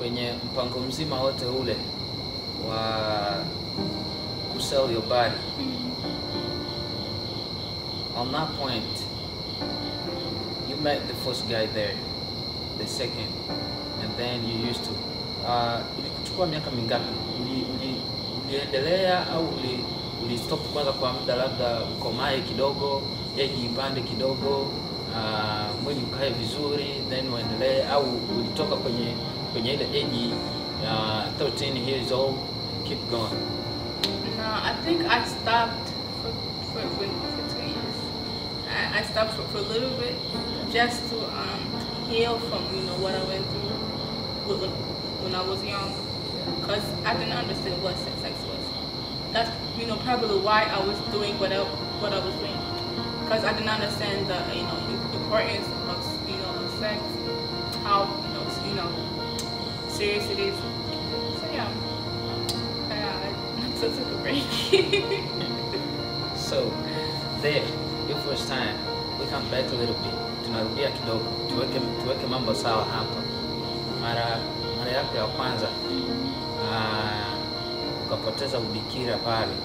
kwenye mpango mzima wote ule wa kusell your body. On that point, you met the first guy there, the second, and then you used to. Ilikuchukua miaka mingapi? Uliendelea au ulistop kwanza kwa muda, labda ukomae kidogo, eji ipande kidogo, mwili ukae vizuri, then uendelee, au ulitoka kwenye ile eji 13 years old, keep going? No, I think I stopped for 2 years. I stopped for a little bit just to heal from what I went through when I was young, because I didn't understand what sex was. That's probably why I was doing what I was doing, because I didn't understand the importance of sex, how serious it is. So yeah, I took a break. So there, your first time, we come back a little bit. Tunarudia kidogo, tuweke mambo sawa hapa. Mara yako ya kwanza ukapoteza ubikira pale.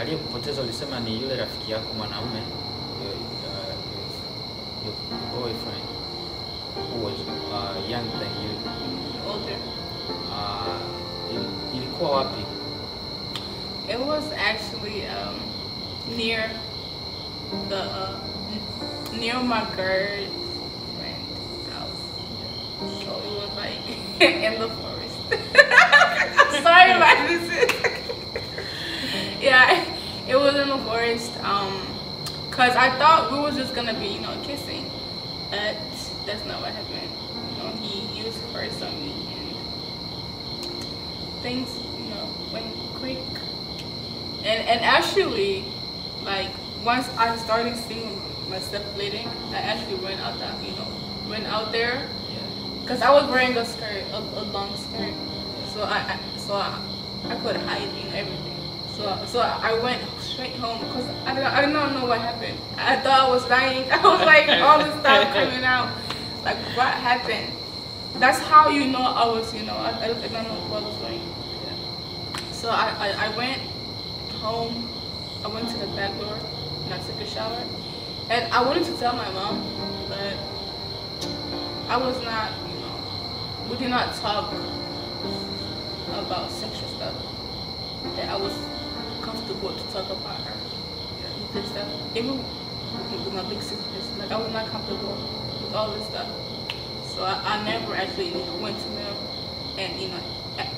Aliyekupoteza ulisema ni yule rafiki yako mwanaume, your boyfriend who was younger than you. Older. Ilikuwa wapi? It was actually near my girlfriend's house. So it was like in the forest. I'm sorry about this. Yeah, it was in the forest. Cause I thought we were just gonna be kissing, but that's not what happened. He used first on me, and things went quick. And actually, like, once I started seeing myself bleeding, I actually went out there, because I was wearing a skirt, a long skirt, so I could hide everything. So I went straight home, because I did not know what happened. I thought I was dying. I was like, all this stuff coming out, like, what happened? That's how I was, I don't know what I was doing. So I went home. I went to the back door and I took a shower, and I wanted to tell my mom, but I was not, we did not talk about sexual stuff that I was comfortable to talk about her with this stuff. Even with my big sisters, like, I was not comfortable with all this stuff. So I never actually went to them and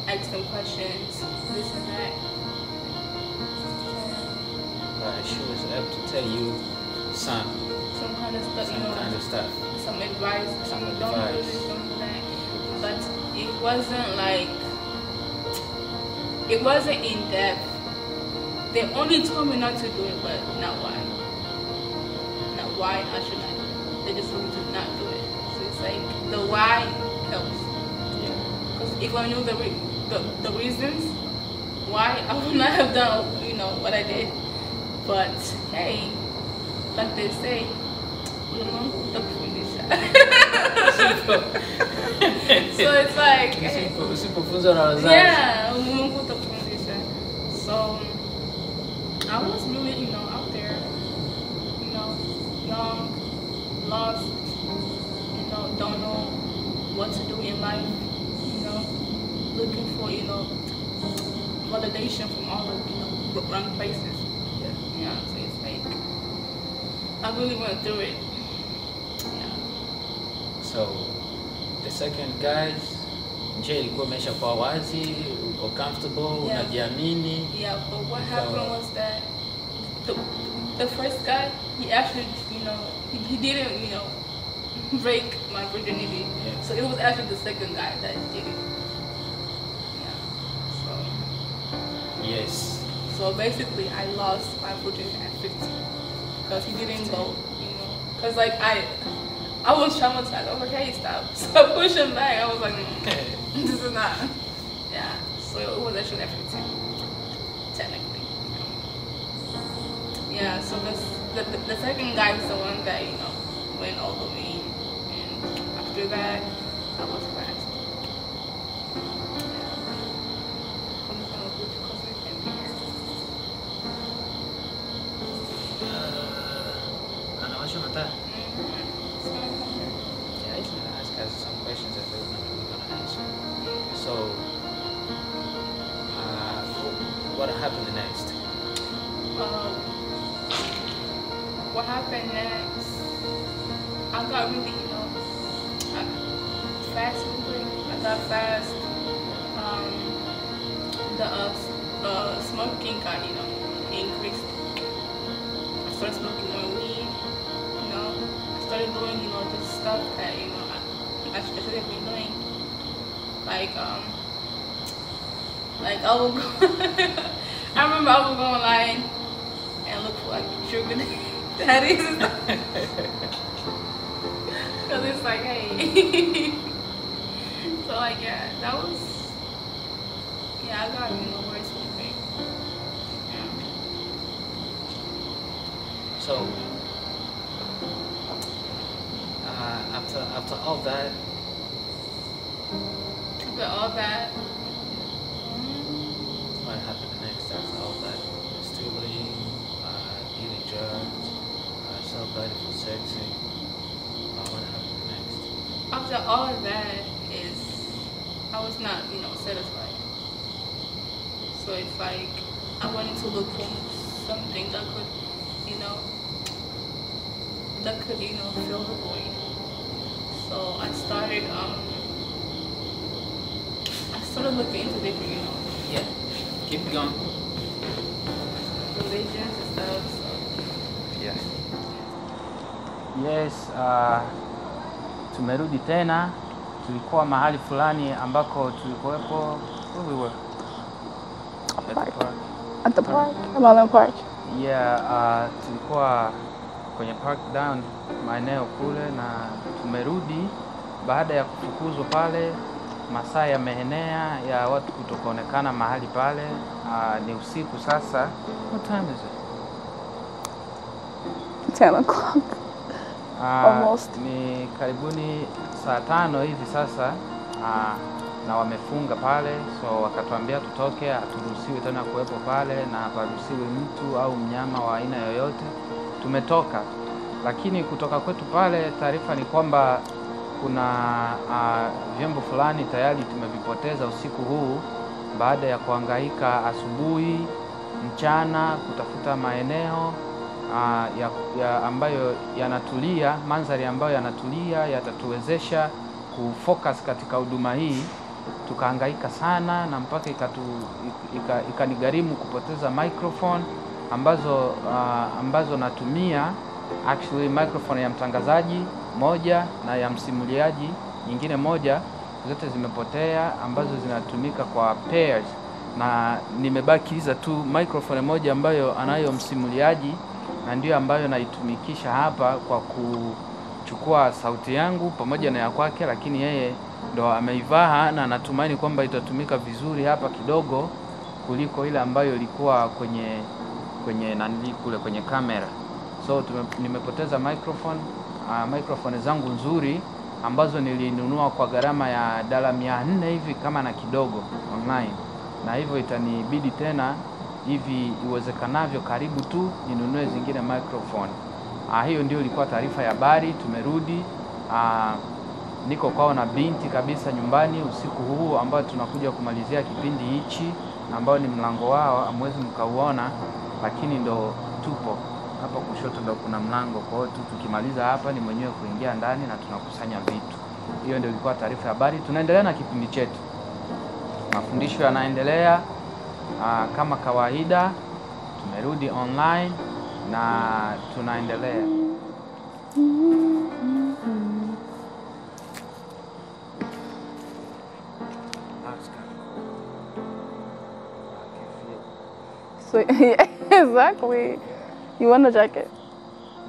asked them questions, this and that. She was able to tell you some kind of stuff, some advice, some advice, some of that. But it wasn't in depth. They only told me not to do it, but not why. Not why I should not do it. They just told me to not do it. So it's like the why helps. Yeah. Because if I knew the reasons why, I would not have done what I did. But hey, like they say, so it's like, hey, yeah, so I was really, out there, young, lost, don't know what to do in life, looking for, validation from all the, wrong places. Yeah, so it's like, I really went through it. Yeah. So, the second guy, je, ilikuwa imesha kwa wazi, uko comfortable, unajiamini? Yeah, but what happened was that the first guy, he actually, he didn't, break my virginity. Yeah. So it was actually the second guy that did it. Yeah. So. Yes. So basically, I lost my virginity at 15 because he didn't go, Because like I was traumatized. I was like, hey, stop. So I pushed him back. I was like, this is not. Yeah. So it was actually at 15, technically. Yeah. So the second guy is the one that went all the way, and after that, I was fast. I'm just gonna put you closer to me. Anawasha mataa. It's gonna come here. Yeah, he's gonna ask us some questions that we're gonna answer. So, what happened next? What happened next? I got really, fast moving. I got fast. The smoking got, increased. I started smoking more weed. I started doing, just stuff that, I shouldn't be doing. Like I would go. I remember I would go online and look for like sugar daddies and stuff. Cause it's like, hey. So like, yeah, that was. Yeah, I got very smoking. Yeah. So, after all that. After all that. What happened next after all that? Stealing, dealing drugs, celebrating for sexing. What happened next? After all of that I was not, satisfied. So it's like I wanted to look for something that could, fill the void. So I started looking into different, Yeah. Keep going. religions and stuff. So. Yeah. Yes, tumerudi tena. Tulikuwa mahali fulani ambako tulikuwepo. Where we were? At the park. Malone Park. Yeah, tulikuwa kwenye park down maeneo kule, na tumerudi baada ya kufukuzwa pale. Masaa yameenea ya watu kutokuonekana mahali pale. Ni usiku sasa. What time is it? 10 o'clock. Almost. Ni karibuni saa 5 hivi sasa. Na wamefunga pale, so wakatuambia tutoke, haturuhusiwi tena kuwepo pale na haparuhusiwi mtu au mnyama wa aina yoyote. Tumetoka, lakini kutoka kwetu pale taarifa ni kwamba kuna vyombo fulani tayari tumevipoteza usiku huu baada ya kuhangaika asubuhi, mchana kutafuta maeneo ambayo yanatulia, mandhari ambayo yanatulia yatatuwezesha kufocus katika huduma hii. Tukahangaika sana na mpaka ikanigharimu kupoteza microphone ambazo natumia, actually microphone ya mtangazaji moja na ya msimuliaji nyingine moja, zote zimepotea, ambazo zinatumika kwa pairs, na nimebakiza tu microphone moja ambayo anayo msimuliaji, na ndio ambayo naitumikisha hapa kwa kuchukua sauti yangu pamoja na ya kwake, lakini yeye ndo ameivaa na natumaini kwamba itatumika vizuri hapa kidogo kuliko ile ambayo ilikuwa kwenye nani kule kwenye kamera. So nimepoteza microphone zangu nzuri ambazo nilinunua kwa gharama ya $400 hivi kama na kidogo online, na hivyo itanibidi tena hivi iwezekanavyo karibu tu ninunue zingine microphone. Hiyo ndio ilikuwa taarifa ya habari. Tumerudi, niko kwao na binti kabisa nyumbani usiku huu ambao tunakuja kumalizia kipindi hichi, ambao ni mlango wao hamwezi mkauona, lakini ndo tupo hapa kushoto, ndo kuna mlango. Kwa hiyo tukimaliza hapa ni mwenyewe kuingia ndani na tunakusanya vitu. Hiyo ndio ilikuwa taarifa ya habari. Tunaendelea na kipindi chetu, mafundisho yanaendelea kama kawaida. Tumerudi online na tunaendelea. So yeah, exactly. You want a jacket?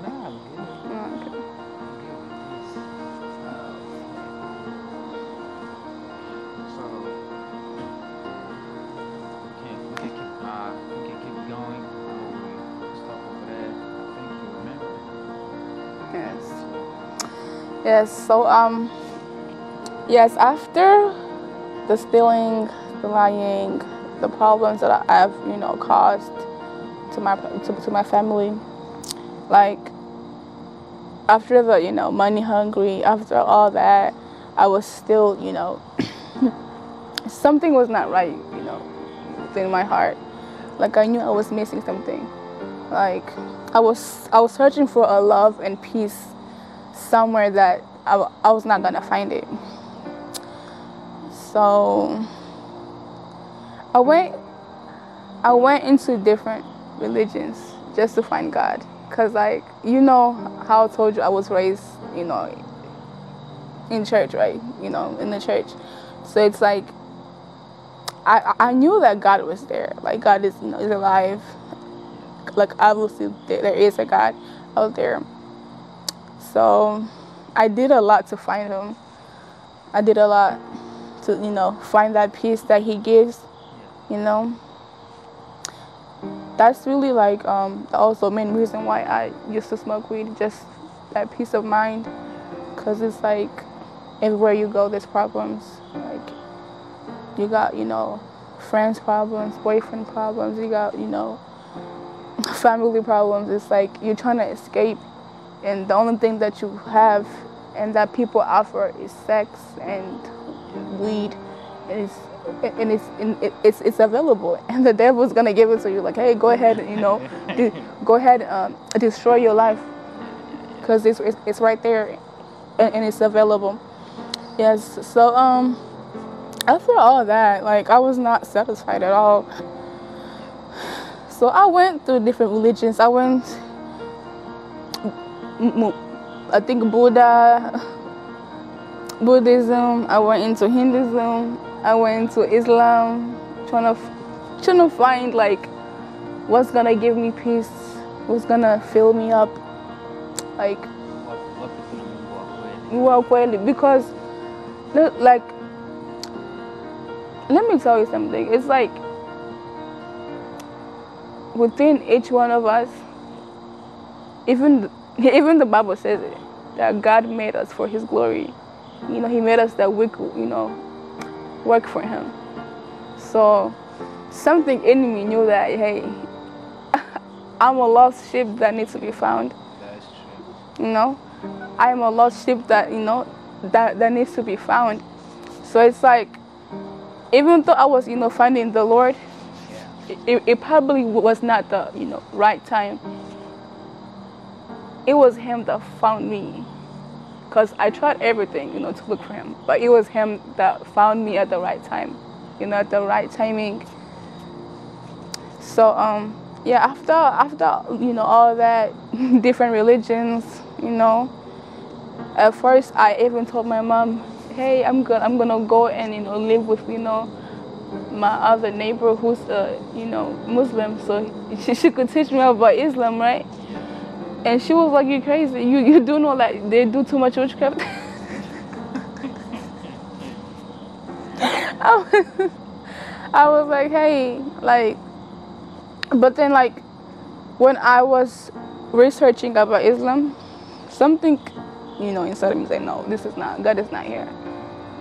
Nah, I'm good. Oh, okay. So we can keep going. We'll stop over there. I think you remember. Yes. Yes. So yes, after the stealing, the lying, the problems that I've, caused to my family. Like, after the, money hungry, after all that, I was still, something was not right, within my heart. Like, I knew I was missing something. Like, I was searching for a love and peace somewhere that I was not gonna find it. So I went into different religions just to find God. Cause like, how I told you I was raised, in church, right? In the church. So it's like, I knew that God was there. Like, God is, is alive. Like, obviously there is a God out there. So I did a lot to find him. I did a lot to, find that peace that he gives, That's really like also main reason why I used to smoke weed, just that peace of mind. Because it's like, everywhere you go, there's problems. Like, you got, friends problems, boyfriend problems, you got, family problems. It's like you're trying to escape, and the only thing that you have and that people offer is sex and weed, and it's available, and the devil's gonna give it to you. Like, hey, go ahead, go ahead, destroy your life, because it's right there, and it's available. Yes. So after all that, like, I was not satisfied at all. So I went through different religions. I went, I think, Buddhism. I went into Hinduism. I went into Islam, trying to find like what's gonna give me peace, what's gonna fill me up, like because like, let me tell you something. It's like, within each one of us, even the Bible says it, that God made us for his glory. He made us that we could, work for him. So something in me knew that, hey, I'm a lost sheep that needs to be found. That's true. I'm a lost sheep that, that needs to be found. So it's like, even though I was, finding the Lord, it probably was not the, right time. It was him that found me. Because I tried everything, to look for him. But it was him that found me at the right time, at the right timing. So, yeah, after all that, different religions, at first I even told my mom, hey, I'm gonna go and, live with, my other neighbor who's, Muslim, so she could teach me about Islam, right? And she was like, you crazy. You do know that they do too much witchcraft? I was like, hey, like, but then, like, when I was researching about Islam, something, inside of me said, no, this is not, God is not here.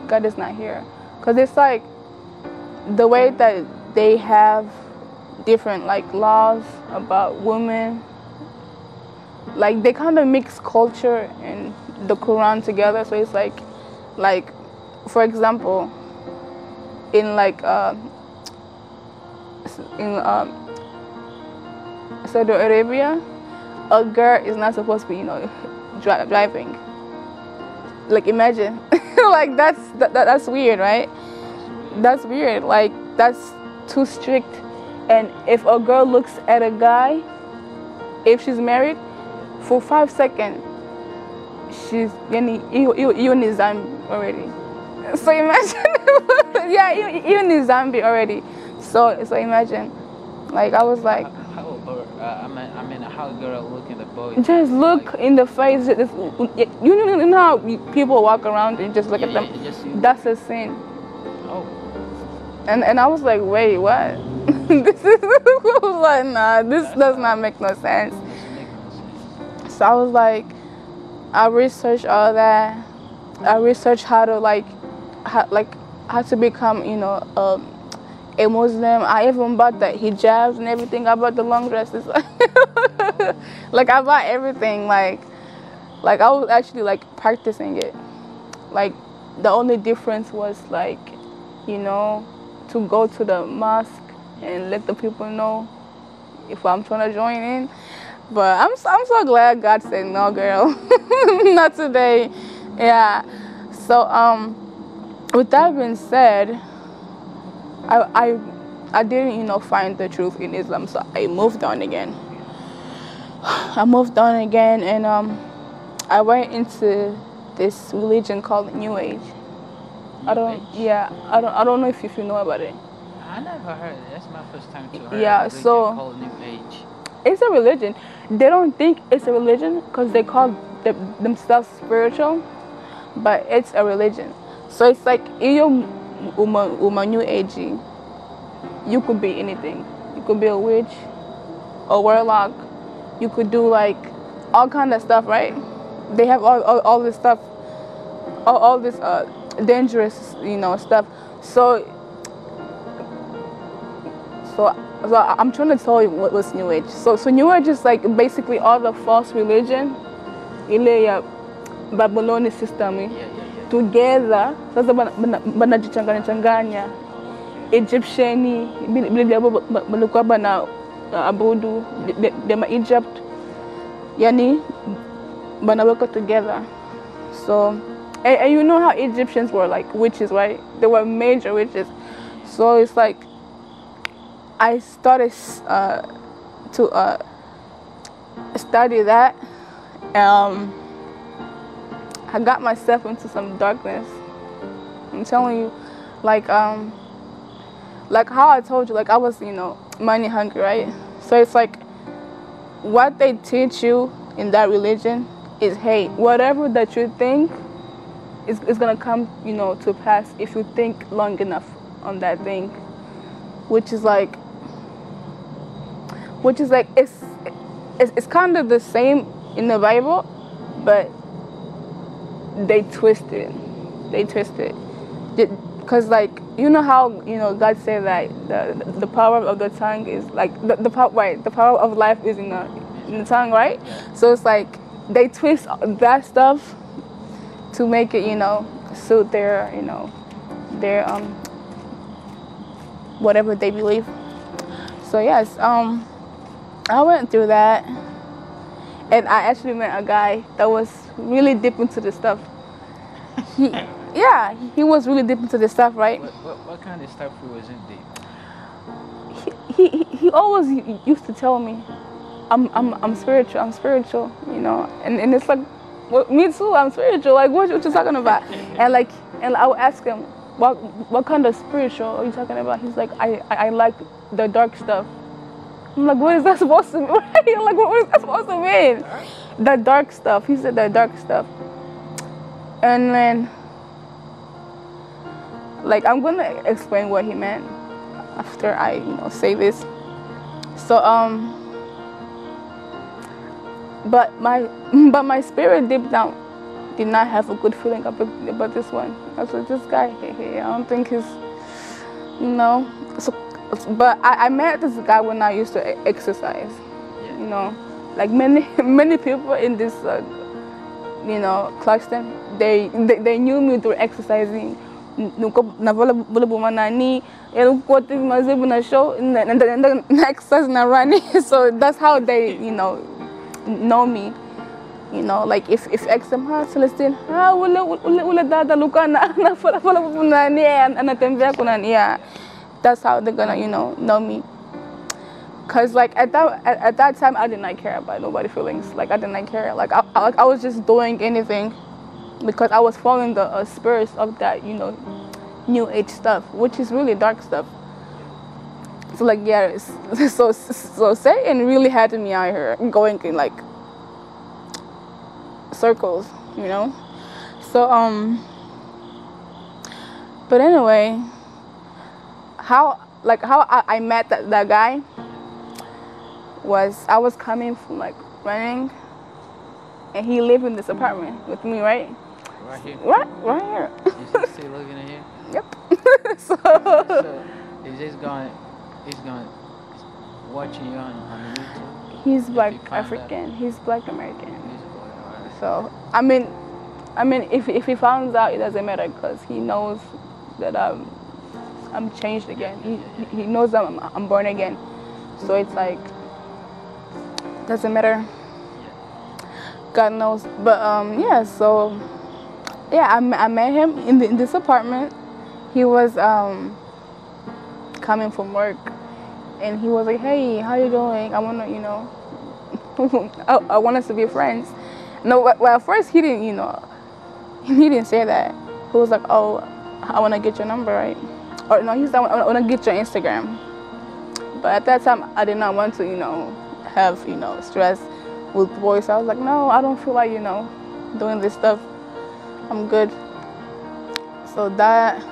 God is not here. Because it's like, the way that they have different, like, laws about women, like, they kind of mix culture and the Quran together. So it's like, for example, in like Saudi Arabia, a girl is not supposed to be, driving. Like, imagine, like, that's weird, right? That's weird. Like, that's too strict. And if a girl looks at a guy, if she's married, for 5 seconds, she's even in Zambia already. So imagine, yeah, even in Zambia already. So imagine, like, I was like, how a girl look in the boy? Just look like, in the face. You know how people walk around and just look at them. That's a sin. Oh. And I was like, wait, what? This is like, nah, this does not make no sense. So I was like, I researched all that. I researched how to how to become, a Muslim. I even bought the hijabs and everything. I bought the long dresses. Like I bought everything. Like I was actually like practicing it. Like the only difference was like, to go to the mosque and let the people know if I'm trying to join in. But I'm so glad God said no, girl, not today. Yeah. So with that being said, I didn't find the truth in Islam, so I moved on again. And I went into this religion called New Age. I don't know if you know about it. I never heard it. That's my first time to hear Yeah, a religion so called New Age. it's a religion. They don't think it's a religion because they call themselves spiritual, but it's a religion. So it's like you New Age, you could be anything. You could be a witch, a warlock. You could do like all kind of stuff, right? They have all this stuff, all this dangerous, stuff. So I'm trying to tell you what was New Age. So New Age is like basically all the false religion, Babylonian system, together. Sasa banajichanganya Egyptian, balikuwa bana abudu dema Egypt, yani banaweka together. So and you know how Egyptians were like witches, right? They were major witches. So it's like I started to study that. I got myself into some darkness. I'm telling you, like how I told you, like I was, money hungry, right? So it's like what they teach you in that religion is, hey, whatever that you think is gonna come, to pass if you think long enough on that thing, which is like it's kind of the same in the Bible, but they twist it. Because like how God said that the power of the tongue is like the power of life is in the tongue, right? So it's like they twist that stuff to make it suit their their whatever they believe. So yes, I went through that, and I actually met a guy that was really deep into this stuff. He was really deep into this stuff, right? What kind of stuff he was in deep? He always used to tell me, I'm spiritual, and it's like, well, me too, I'm spiritual. Like what you talking about? and I would ask him, what kind of spiritual are you talking about? He's like, I like the dark stuff. I'm like, what is that supposed to mean? Like, what is that supposed to mean? The dark stuff. He said the dark stuff. And then, like, I'm gonna explain what he meant after I, say this. So, but my spirit deep down did not have a good feeling about this one. I was like, this guy, I don't think he's, So, but I met this guy when I used to exercise. Like many people in this, cluster, they knew me through exercising. So that's how they, know me. Like if exam Selestine, wala dada luka na fala punani anatembea kunani. That's how they're gonna, know me. Cause like at that time I did not care about nobody's feelings. Like I did not care. Like I was just doing anything because I was following the spirits of that, New Age stuff, which is really dark stuff. So like so Satan really had me out here going in like circles, So but anyway, how I met that guy was I was coming from like running, and he lived in this apartment with me, right? Right here. Right here. Is he still living in here? Yep. So is he's going watching you on YouTube? he's If Black you find African. He's Black American. He's black, alright. So I mean, if he finds out, it doesn't matter because he knows that I'm changed again. He knows I'm born again. So it's like doesn't matter. God knows. But yeah. So yeah, I met him in this apartment. He was coming from work, and he was like, "Hey, how you doing? I wanna, I want us to be friends." No, well, at first he didn't, he didn't say that. He was like, "Oh, I want to get your number, right?" Or no, he said, "I want to get your Instagram." But at that time, I did not want to, have, stress with boys. I was like, "No, I don't feel like, doing this stuff. I'm good." So that's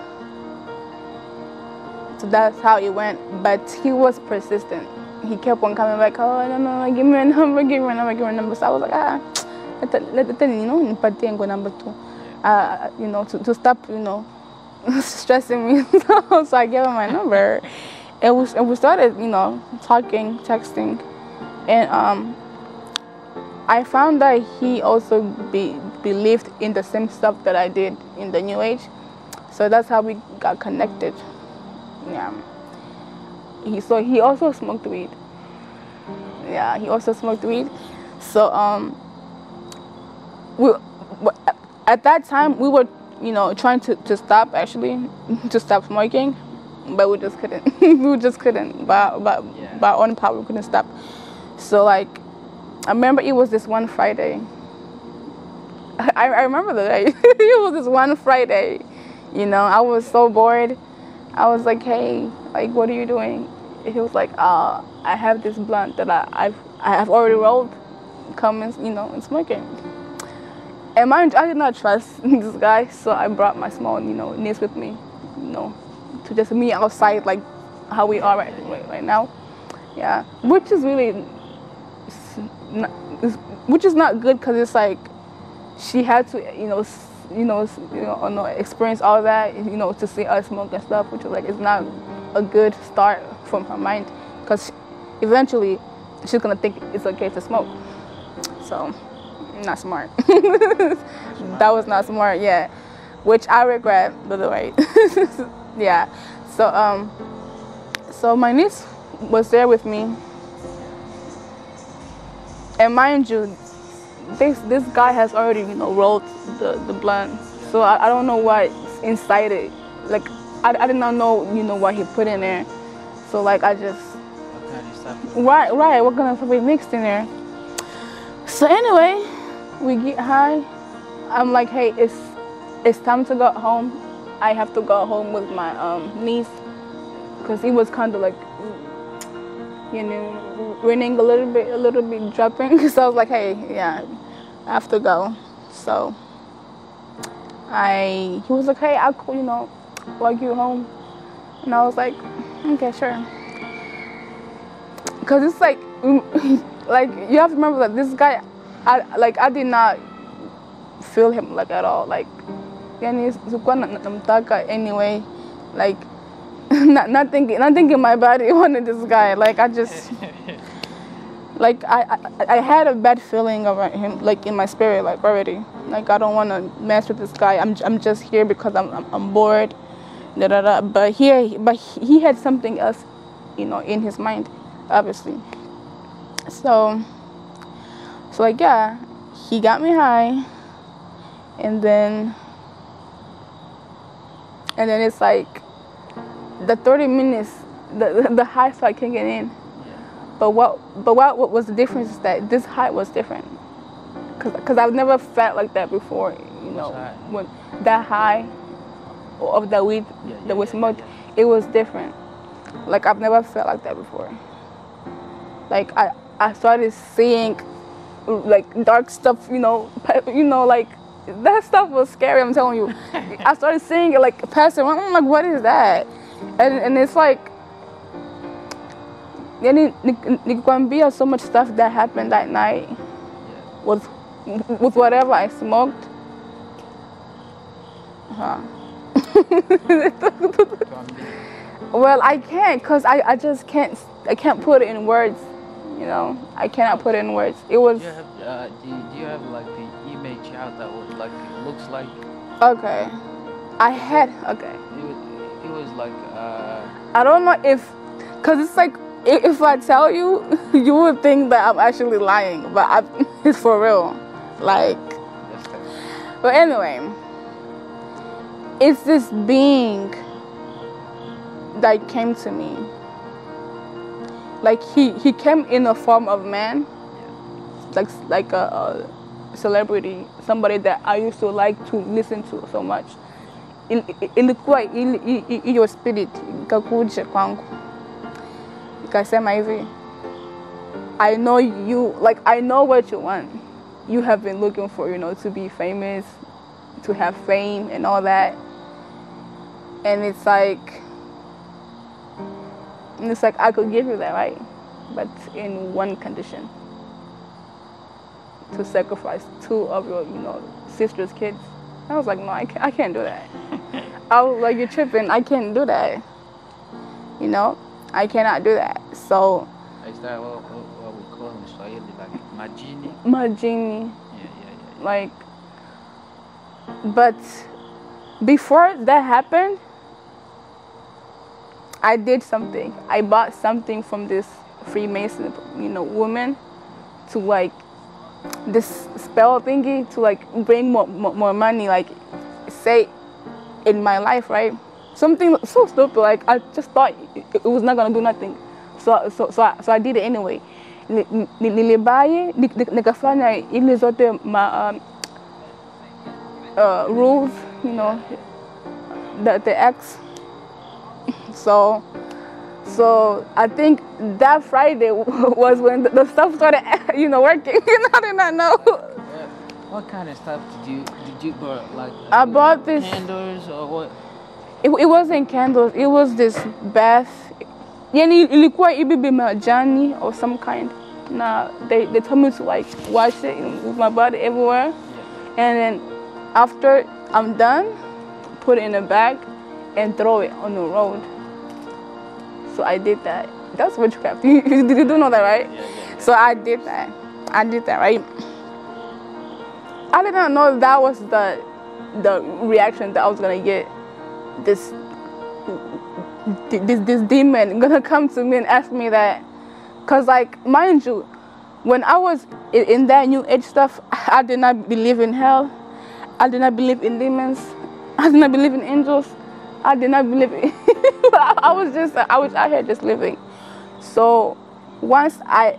how it went. But he was persistent. He kept on coming back. "Oh, no, give me a number, give me a number, give me a number." So I was like, let number two. To stop, stressing me. So I gave him my number, and we started, talking, texting, and I found that he also believed in the same stuff that I did in the New Age, so that's how we got connected. Yeah. He also smoked weed. Yeah, he also smoked weed. So at that time we were, trying to stop to stop smoking, but we just couldn't. We just couldn't. By our own power, we couldn't stop. So like, I remember it was this one Friday. I remember the day. It was this one Friday. I was so bored. I was like, "Hey, like, what are you doing?" He was like, "I have this blunt that I have already rolled. Come and and smoking." And mind you, I did not trust this guy, so I brought my small niece with me, to just meet outside like how we are right now. Yeah, which is really which is not good because it's like she had to experience all that to see us smoke and stuff, which is like it's not a good start from her mind because eventually she's gonna think it's okay to smoke. So not smart. That was not smart. Yeah, which I regret, by the way. Yeah. So my niece was there with me. And mind you, this guy has already, rolled the blunt. So I don't know what's inside it. Like, I did not know, what he put in there. So like, I just... What kind of stuff? Right, what kind of stuff he mixed in there. So anyway, we get high. I'm like, "Hey, it's time to go home. I have to go home with my niece." Because he was kind of like, raining a little bit dropping. So I was like, "Hey, yeah, I have to go." So he was like, "Hey, I'll walk you home." And I was like, "Okay, sure." Because it's like, like you have to remember that this guy, I did not feel him like at all. Like, anyway, like not thinking my body wanted this guy. Like I just. Like I had a bad feeling about him, like in my spirit, like already. Like I don't want to mess with this guy. I'm just here because I'm bored. But he had something else, in his mind, obviously. So like yeah, he got me high, and then it's like the 30 minutes, the high started kicking in. But what was the difference is that this high was different, cause I've never felt like that before, when that high of the weed that was smoked, it was different. Like I've never felt like that before. Like I started seeing like dark stuff, like that stuff was scary. I'm telling you, I started seeing it like passing around. I'm like, what is that? And it's like. Nikwambia, so much stuff that happened that night with whatever I smoked. Well, I can't, cause I just can't. I can't put it in words. You know, I cannot put it in words. It was. Do you have do you have like the image how that was like looks like? Okay. I had. Okay. It was like I don't know if, cause it's like if I tell you, you would think that I'm actually lying, but it's for real. Like. But anyway, it's this being that came to me. Like he came in the form of man, like a celebrity, somebody that I used to like to listen to so much. Ilikuwa hiyo spirit ikakuja kwangu, ikasema hivi, I know you, like I know what you want. You have been looking for, you know, to be famous, to have fame and all that. And it's like I could give you that, right? But in one condition. To sacrifice 2 of your, you know, sister's kids. I was like, no, I can't do that. I was like, you're tripping. I can't do that. You know, I cannot do that. So. Is that what we call in Swahili, like majini? Majini. Yeah. Like, but before that happened, I did something. I bought something from this Freemason, you know, woman, to like this spell thingy to like bring more money, like say in my life, right? Something so stupid. Like I just thought it was not gonna do nothing, so I did it anyway. Nilibaye nikafanya ile zote ma rules, you know, the X. So I think that Friday was when the stuff started, you know, working. I did not know. What kind of stuff did you buy? Like I bought this candles or what? It wasn't candles. It was this bath. Yani ilikuwa ibibi majani or some kind. Nah, they told me to like wash it with my body everywhere, and then after I'm done, put it in a bag and throw it on the road. So I did that. That's witchcraft. You do know that, right? Yeah. So I did that. Right? I did not know that was the reaction that I was gonna get. This demon gonna come to me and ask me that. Cause like, mind you, when I was in that new age stuff, I did not believe in hell. I did not believe in demons. I did not believe in angels. I did not believe in I was out here just living. So once I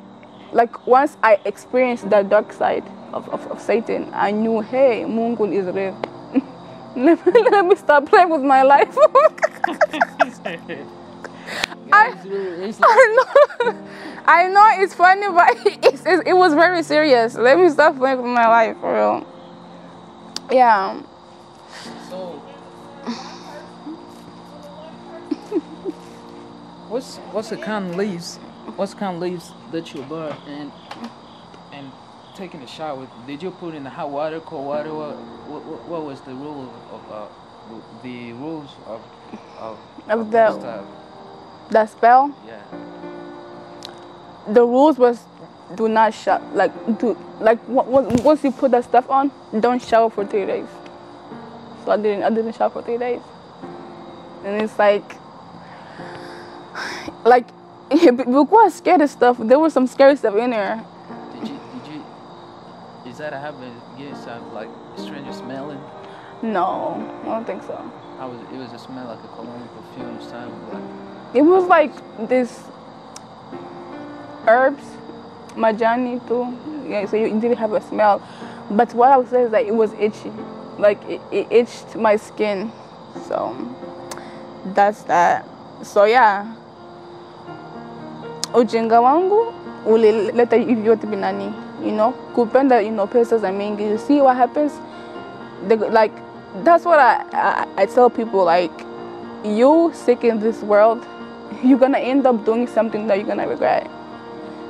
experienced the dark side of Satan, I knew, hey, Mungu is real. Let me stop playing with my life. I know it's funny, but it was very serious. Let me stop playing with my life, for real. Yeah. So, what's the kind of leaves? What's the kind of leaves that you bought and taking a shower with? Did you put in the hot water, cold water? What was the rule of the rules of that stuff? The spell? Yeah. The rules was do not shower. Once you put that stuff on, don't shower for 3 days. So I didn't shower for 3 days, and it's like we were scared of stuff. There was some scary stuff in there. Did you? Is that a habit? Get some like strange smelling? No, I don't think so. It was a smell like a cologne perfume style, like. It was like this herbs, majani too. Yeah, so you didn't have a smell. But what I would say is that it was itchy. Like it itched my skin. So that's that. So yeah. Ujinga wangu ulileta hivi yote binani. You know, kupenda, you know, pesa za mingi. You see what happens? Like that's what I tell people, like, you sick in this world, you're gonna end up doing something that you're gonna regret.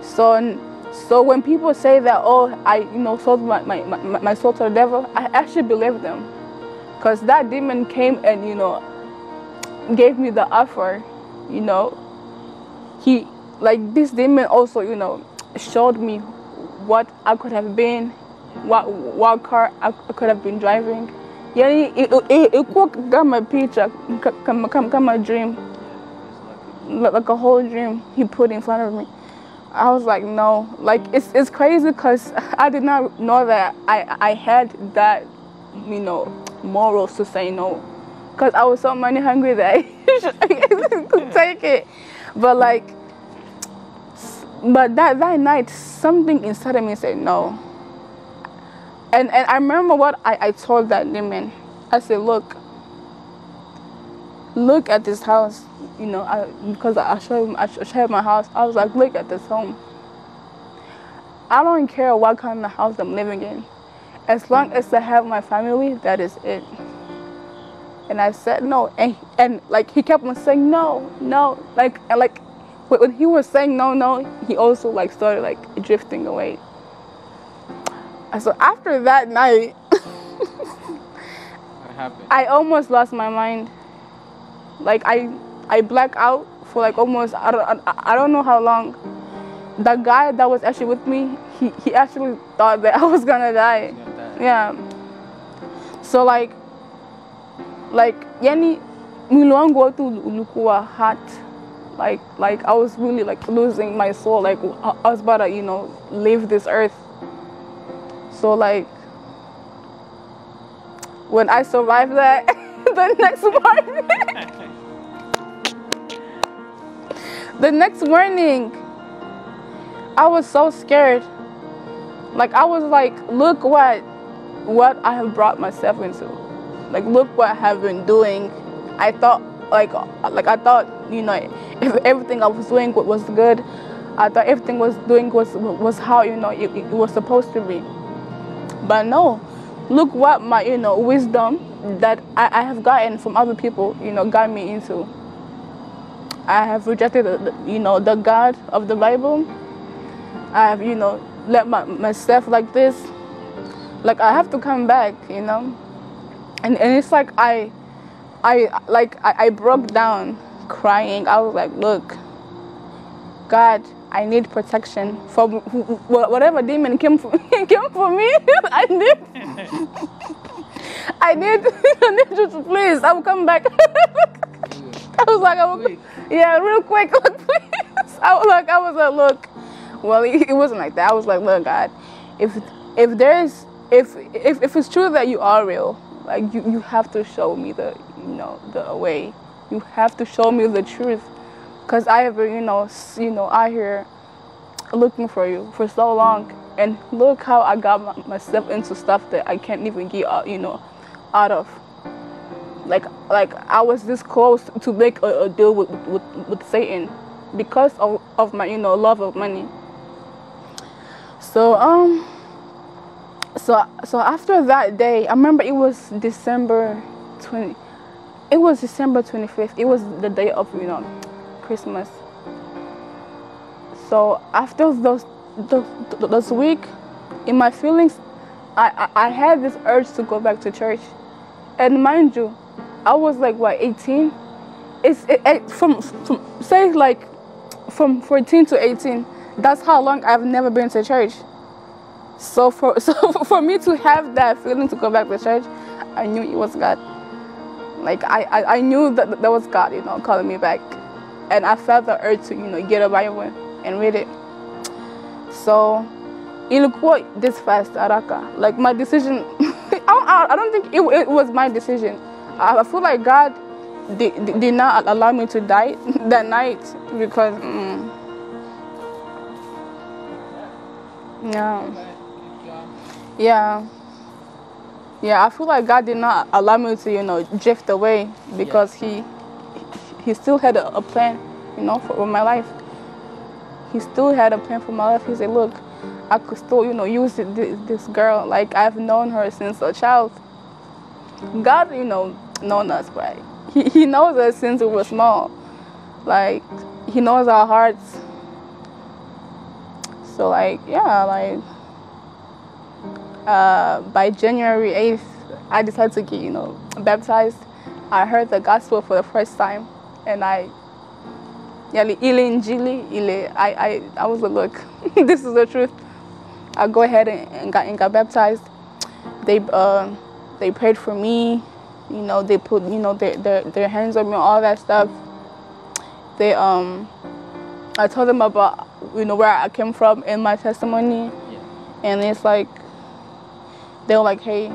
So when people say that, oh, I, you know, sold my soul to the devil, I actually believe them. because that demon came and gave me the offer. He, like, this demon also showed me what I could have been, what car I could have been driving. Yani kama picha, kama dream, like a whole dream he put in front of me. I was like, no, like it's crazy because I did not know that I had that, morals to say no, because I was so money hungry that I could take it. But that night, something inside of me said no. And I remember what I told that demon. I said, look at this house, because I showed him my house. I was like, look at this home. I don't care what kind of house I'm living in. As long as I have my family, that is it. And I said no, and like he kept on saying no, like when he was saying no, he also like started like drifting away. And so after that night, what happened? I almost lost my mind. Like I blacked out for like almost I don't know how long. The guy that was actually with me, he actually thought that I was gonna die. Yeah. So like yani mwili wangu wote ulikuwa hot. Like I was really like losing my soul. Like I was about to leave this earth. So like when I survived that, the next morning, I was so scared. Like I was like, look what I have brought myself into. Like look what I have been doing. I thought if everything I was doing was good, I thought everything was was how it was supposed to be. But no, look what my wisdom that I have gotten from other people got me into. I have rejected the God of the Bible. I have let myself like this. Like I have to come back, and it's like I broke down crying. I was like, look, God, I need protection from whatever demon came for me. I need you to please. I will come back. I was like, yeah, real quick, like, please. I was like, look. Well, it wasn't like that. I was like, look, God, if it's true that you are real, like you have to show me the way. You have to show me the truth, because I have out here looking for you for so long, and look how I got myself into stuff that I can't even get out of. Like I was this close to make a deal with Satan because of my love of money. So so after that day, I remember it was December 25th. It was the day of Christmas. So after those week, in my feelings, I had this urge to go back to church. And mind you, I was like 18. From 14 to 18. That's how long I've never been to church. So for me to have that feeling to go back to church, I knew it was God. Like I knew that was God, calling me back, and I felt the urge to get a Bible and read it. So ilikuwa this fast haraka. Like my decision, I don't think it was my decision. I feel like God did not allow me to die that night because yeah, I feel like God did not allow me to drift away because he still had a plan for my life. He still had a plan for my life. He said, look, I could still use this girl. Like I've known her since a child. God known us, right? He knows us since we were small. Like he knows our hearts. So like by January 8th, I decided to get baptized, I heard the gospel for the first time, and I was like, look, this is the truth. I go ahead and got baptized. They prayed for me, they put their hands on me, all that stuff. They I told them about where I came from and my testimony, and it's like they were like, hey,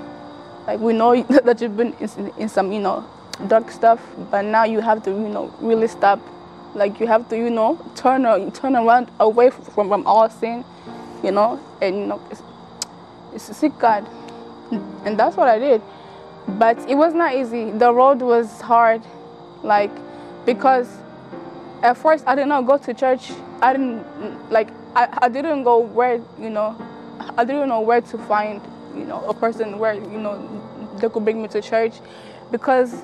like we know that you've been in some dark stuff, but now you have to really stop. Like you have to turn around away from all sin, and it's seek God, and that's what I did. But it was not easy. The road was hard, like because at first I did not go to church. I didn't go where I didn't know where to find a person where they could bring me to church, because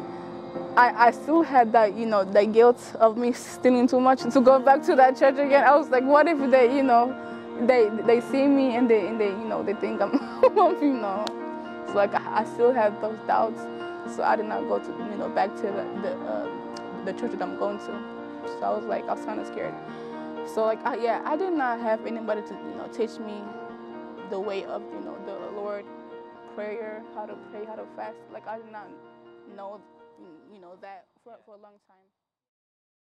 I still had that the guilt of me stealing too much to go back to that church again. I was like, what if they see me and they think I'm so like I still have those doubts, so I did not go to back to the church that I'm going to. So I was kind of scared. So I did not have anybody to teach me the way of the Lord, prayer, how to pray, how to fast. Like I did not know that for a long time.